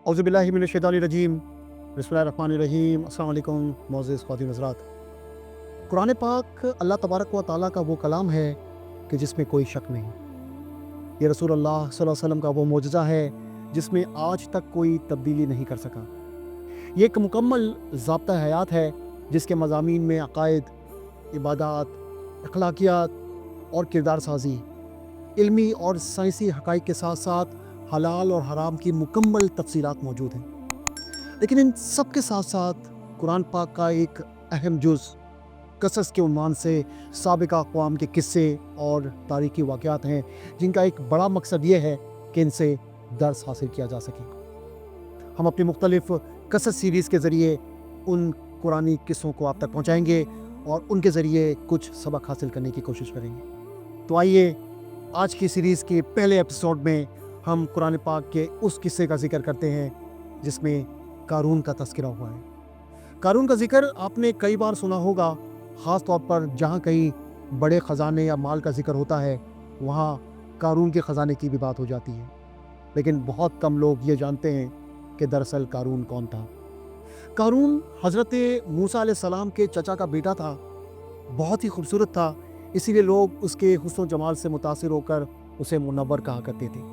औज़ु बिल्लाहि मिनश शैतानिर रजीम, बिस्मिल्लाहिर रहमानिर रहीम। अस्सलाम वालेकुम मोअज़्ज़िज़ ख़वातीन हज़रात। कुरान पाक अल्लाह तबारक व तआला का वो कलाम है कि जिसमें कोई शक नहीं। ये रसूलुल्लाह सल्लल्लाहु अलैहि वसल्लम का वो मोजज़ा है जिसमें आज तक कोई तब्दीली नहीं कर सका। ये एक मुकम्मल ज़ाब्ता हयात है जिसके मज़ामीन में अक़ाइद, इबादात, अखलाकियात और किरदार साज़ी, इल्मी और साइंसी हक़ाइक़ के साथ साथ हलाल और हराम की मुकम्मल तफ़सीलात मौजूद हैं। लेकिन इन सब के साथ साथ कुरान पाक का एक अहम जुज़ क़सस के उन्वान से साबिक़ा अक़वाम के किस्से और तारीख़ी वाक़यात हैं जिनका एक बड़ा मकसद ये है कि इनसे दर्स हासिल किया जा सके। हम अपनी मुख्तलिफ़ क़सस सीरीज़ के ज़रिए उन कुरानी किस्सों को आप तक पहुँचाएँगे और उनके ज़रिए कुछ सबक हासिल करने की कोशिश करेंगे। तो आइए आज की सीरीज़ के पहले एपिसोड में हम कुरान पाक के उस किस्से का ज़िक्र करते हैं जिसमें कारून का तज़किरा हुआ है। कारून का ज़िक्र आपने कई बार सुना होगा, ख़ास तौर पर जहाँ कहीं बड़े ख़जाने या माल का ज़िक्र होता है वहाँ कारून के ख़जाने की भी बात हो जाती है। लेकिन बहुत कम लोग ये जानते हैं कि दरअसल कारून कौन था। कारून हज़रत मूसा अलैहिस्सलाम के चचा का बेटा था। बहुत ही खूबसूरत था, इसीलिए लोग उसके हुस्न व जमाल से मुतासिर होकर उसे मुनव्वर कहा करते थे।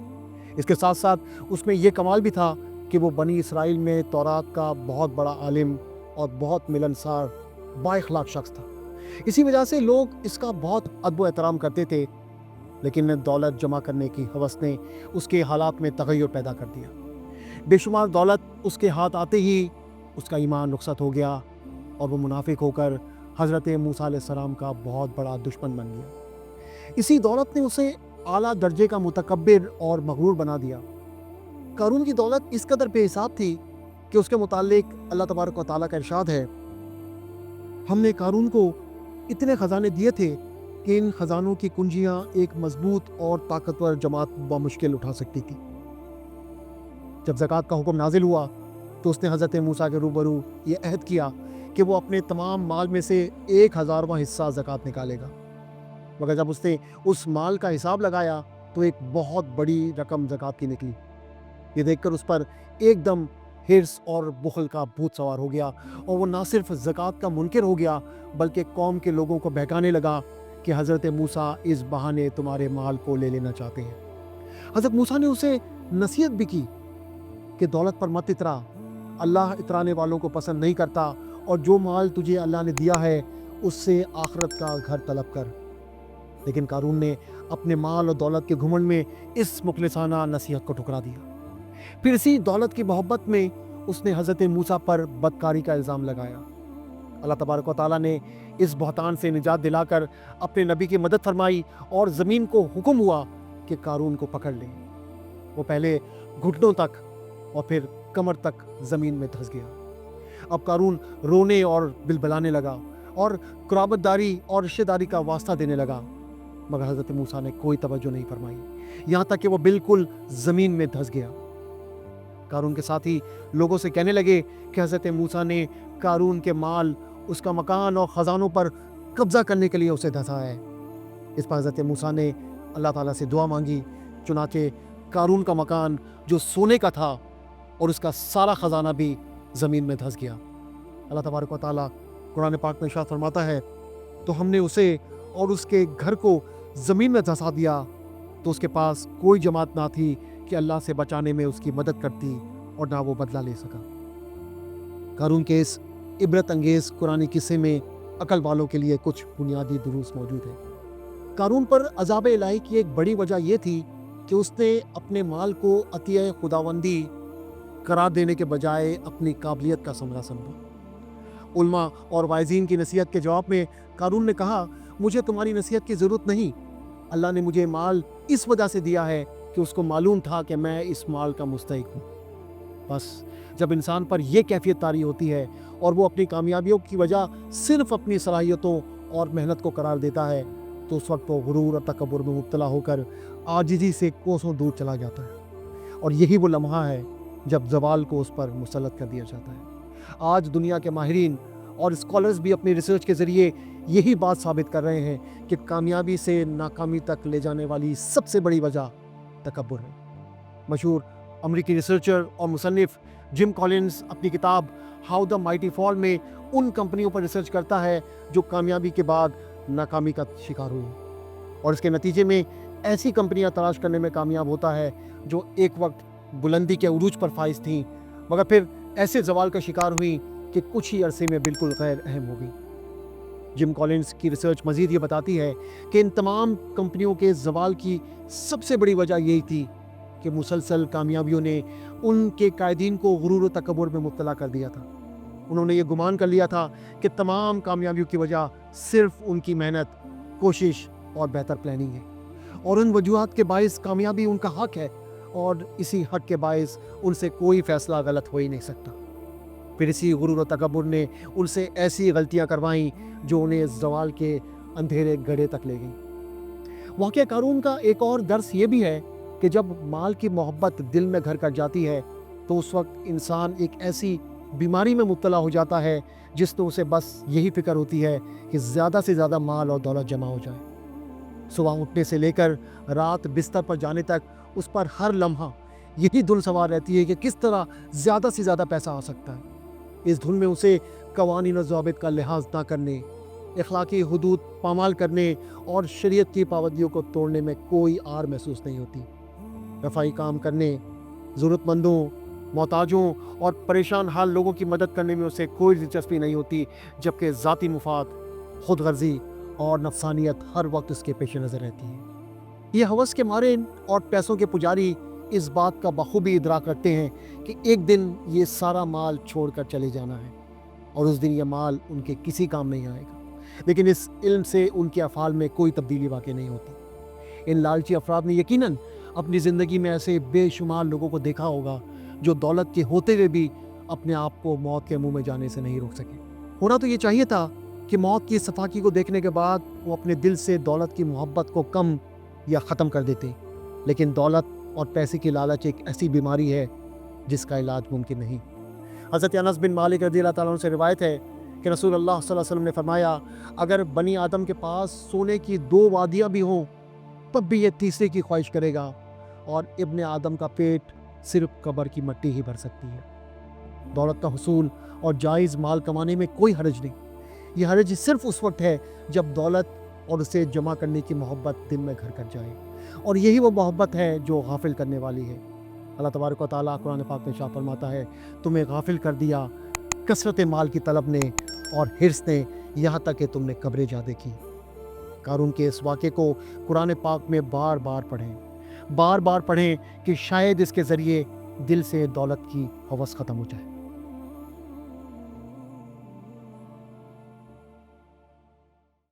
इसके साथ साथ उसमें यह कमाल भी था कि वो बनी इसराइल में तौरात का बहुत बड़ा आलिम और बहुत मिलनसार बाइख़लाक़ शख्स था। इसी वजह से लोग इसका बहुत अदब व एहतराम करते थे। लेकिन दौलत जमा करने की हवस ने उसके हालात में तग़य्युर पैदा कर दिया। बेशुमार दौलत उसके हाथ आते ही उसका ईमान रुख़सत हो गया और वो मुनाफिक होकर हज़रत मूसा अलैहिस्सलाम का बहुत बड़ा दुश्मन बन गया। इसी दौलत ने उसे आला दर्जे का मुतकब्बिर और मग़रूर बना दिया। कारून की दौलत इस कदर बेहिसाब थी कि उसके मुताल्लिक अल्लाह तबारक व तआला का इरशाद है, हमने कारून को इतने ख़जाने दिए थे कि इन ख़जानों की कुंजियाँ एक मजबूत और ताकतवर जमात बामुश्किल उठा सकती थी। जब ज़कात का हुक्म नाजिल हुआ तो उसने हज़रत मूसा के रूबरू ये अहद किया कि वो अपने तमाम माल में से 1000वां हिस्सा ज़कात निकालेगा। मगर जब उसने उस माल का हिसाब लगाया तो एक बहुत बड़ी रकम ज़कात की निकली। ये देखकर उस पर एकदम हिर्स और बुखल का भूत सवार हो गया और वो ना सिर्फ ज़कात का मुनकिर हो गया बल्कि कौम के लोगों को बहकाने लगा कि हज़रत मूसा इस बहाने तुम्हारे माल को ले लेना चाहते हैं। हज़रत मूसा ने उसे नसीहत भी की कि दौलत पर मत इतरा, अल्लाह इतराने वालों को पसंद नहीं करता और जो माल तुझे अल्लाह ने दिया है उससे आखिरत का घर तलब कर। लेकिन कारून ने अपने माल और दौलत के घुमंड में इस मुखलिसाना नसीहत को ठुकरा दिया। फिर इसी दौलत की मोहब्बत में उसने हज़रत मूसा पर बदकारी का इल्ज़ाम लगाया। अल्लाह तबारक व तआला ने इस बहतान से निजात दिलाकर अपने नबी की मदद फरमाई और ज़मीन को हुक्म हुआ कि कारून को पकड़ लें। वो पहले घुटनों तक और फिर कमर तक ज़मीन में धंस गया। अब कारून रोने और बिलबिलाने लगा और कुराबतदारी और रिश्तेदारी का वास्ता देने लगा, मगर हज़रत मूसा ने कोई तवज्जो नहीं फरमाई, यहाँ तक कि वो बिल्कुल ज़मीन में धंस गया। कारून के साथी लोगों से कहने लगे कि हज़रत मूसा ने कारून के माल, उसका मकान और ख़जानों पर कब्ज़ा करने के लिए उसे धंसा है। इस पर हज़रत मूसा ने अल्लाह ताला से दुआ मांगी। चुनाचे कारून का मकान जो सोने का था और उसका सारा ख़जाना भी ज़मीन में धंस गया। अल्लाह तबारक व तआला कुरान पाक में इरशाद फरमाता है, तो हमने उसे और उसके घर को ज़मीन में धंसा दिया तो उसके पास कोई जमात ना थी कि अल्लाह से बचाने में उसकी मदद करती और ना वो बदला ले सका। कारून के इस इबरत अंगेज़ कुरानी किस्से में अकल वालों के लिए कुछ बुनियादी दुरूस मौजूद है। कारून पर अज़ाब इलाही की एक बड़ी वजह यह थी कि उसने अपने माल को अतिया खुदावंदी करार देने के बजाय अपनी काबिलियत का समझा समझा। उलमा और वाइज़ीन की नसीहत के जवाब में कारून ने कहा, मुझे तुम्हारी नसीहत की ज़रूरत नहीं, अल्लाह ने मुझे माल इस वजह से दिया है कि उसको मालूम था कि मैं इस माल का मुस्तहिक हूँ। बस जब इंसान पर यह कैफियत तारी होती है और वो अपनी कामयाबियों की वजह सिर्फ अपनी सलाहियतों और मेहनत को करार देता है तो उस वक्त वो गुरूर और तकब्बुर में मुब्तला होकर आजिज़ी से कोसों दूर चला जाता है। और यही वो लम्हा है जब ज़वाल को उस पर मुसल्लत कर दिया जाता है। आज दुनिया के माहिरीन और स्कॉलर्स भी अपनी रिसर्च के ज़रिए यही बात साबित कर रहे हैं कि कामयाबी से नाकामी तक ले जाने वाली सबसे बड़ी वजह तकब्बुर है। मशहूर امریکی ریسرچر اور مصنف جم کالنز اپنی کتاب ہاؤ دا مائٹی فال میں ان کمپنیوں پر ریسرچ کرتا ہے جو کامیابی کے بعد ناکامی کا شکار ہوئی، اور اس کے نتیجے میں ایسی کمپنیاں تلاش کرنے میں کامیاب ہوتا ہے جو ایک وقت بلندی کے عروج پر فائز تھیں مگر پھر ایسے زوال کا شکار ہوئی کہ کچھ ہی عرصے میں بالکل غیر اہم ہو گئی۔ جم کالنز کی ریسرچ مزید یہ بتاتی ہے کہ ان تمام کمپنیوں کے زوال کی سب سے بڑی وجہ یہی تھی کہ مسلسل کامیابیوں نے ان کے قائدین کو غرور و تکبر میں مبتلا کر دیا تھا۔ انہوں نے یہ گمان کر لیا تھا کہ تمام کامیابیوں کی وجہ صرف ان کی محنت، کوشش اور بہتر پلاننگ ہے، اور ان وجوہات کے باعث کامیابی ان کا حق ہے، اور اسی حق کے باعث ان سے کوئی فیصلہ غلط ہو ہی نہیں سکتا۔ پھر اسی غرور و تکبر نے ان سے ایسی غلطیاں کروائیں جو انہیں زوال کے اندھیرے گڑھے تک لے گئیں۔ واقعہ قارون کا ایک اور درس یہ بھی ہے کہ جب مال کی محبت دل میں گھر کر جاتی ہے تو اس وقت انسان ایک ایسی بیماری میں مبتلا ہو جاتا ہے جس تو اسے بس یہی فکر ہوتی ہے کہ زیادہ سے زیادہ مال اور دولت جمع ہو جائے۔ صبح اٹھنے سے لے کر رات بستر پر جانے تک اس پر ہر لمحہ یہی دھن سوار رہتی ہے کہ کس طرح زیادہ سے زیادہ پیسہ آ سکتا ہے۔ اس دھن میں اسے قوانین و ضوابط کا لحاظ نہ کرنے، اخلاقی حدود پامال کرنے اور شریعت کی پابندیوں کو توڑنے میں کوئی آر محسوس نہیں ہوتی۔ رفاہی کام کرنے، ضرورت مندوں، محتاجوں اور پریشان حال لوگوں کی مدد کرنے میں اسے کوئی دلچسپی نہیں ہوتی، جبکہ ذاتی مفاد، خود غرضی اور نفسانیت ہر وقت اس کے پیش نظر رہتی ہے۔ یہ ہوس کے مارے اور پیسوں کے پجاری اس بات کا بخوبی ادراک رکھتے ہیں کہ ایک دن یہ سارا مال چھوڑ کر چلے جانا ہے، اور اس دن یہ مال ان کے کسی کام نہیں آئے گا، لیکن اس علم سے ان کے افعال میں کوئی تبدیلی واقع نہیں ہوتی۔ ان لالچی افراد نے یقیناً اپنی زندگی میں ایسے بے شمار لوگوں کو دیکھا ہوگا جو دولت کے ہوتے ہوئے بھی اپنے آپ کو موت کے منہ میں جانے سے نہیں روک سکے۔ ہونا تو یہ چاہیے تھا کہ موت کی صفاقی کو دیکھنے کے بعد وہ اپنے دل سے دولت کی محبت کو کم یا ختم کر دیتے، لیکن دولت اور پیسے کی لالچ ایک ایسی بیماری ہے جس کا علاج ممکن نہیں۔ حضرت انس بن مالک رضی اللہ تعالیٰ عنہ سے روایت ہے کہ رسول اللہ صلی اللہ علیہ وسلم نے فرمایا، اگر بنی آدم کے پاس سونے کی 2 وادیاں بھی ہوں تب بھی یہ تیسرے کی خواہش کرے گا، اور ابن آدم کا پیٹ صرف قبر کی مٹی ہی بھر سکتی ہے۔ دولت کا حصول اور جائز مال کمانے میں کوئی حرج نہیں، یہ حرج صرف اس وقت ہے جب دولت اور اسے جمع کرنے کی محبت دل میں گھر کر جائے، اور یہی وہ محبت ہے جو غافل کرنے والی ہے۔ اللہ تبارک و تعالیٰ قرآن پاک میں ارشاد فرماتا ہے، تمہیں غافل کر دیا کثرت مال کی طلب نے اور حرص نے، یہاں تک کہ تم نے قبریں جا دیکھی۔ قارون کے اس واقعے کو قرآن پاک میں بار بار پڑھیں کہ شاید اس کے ذریعے دل سے دولت کی ہوس ختم ہو جائے۔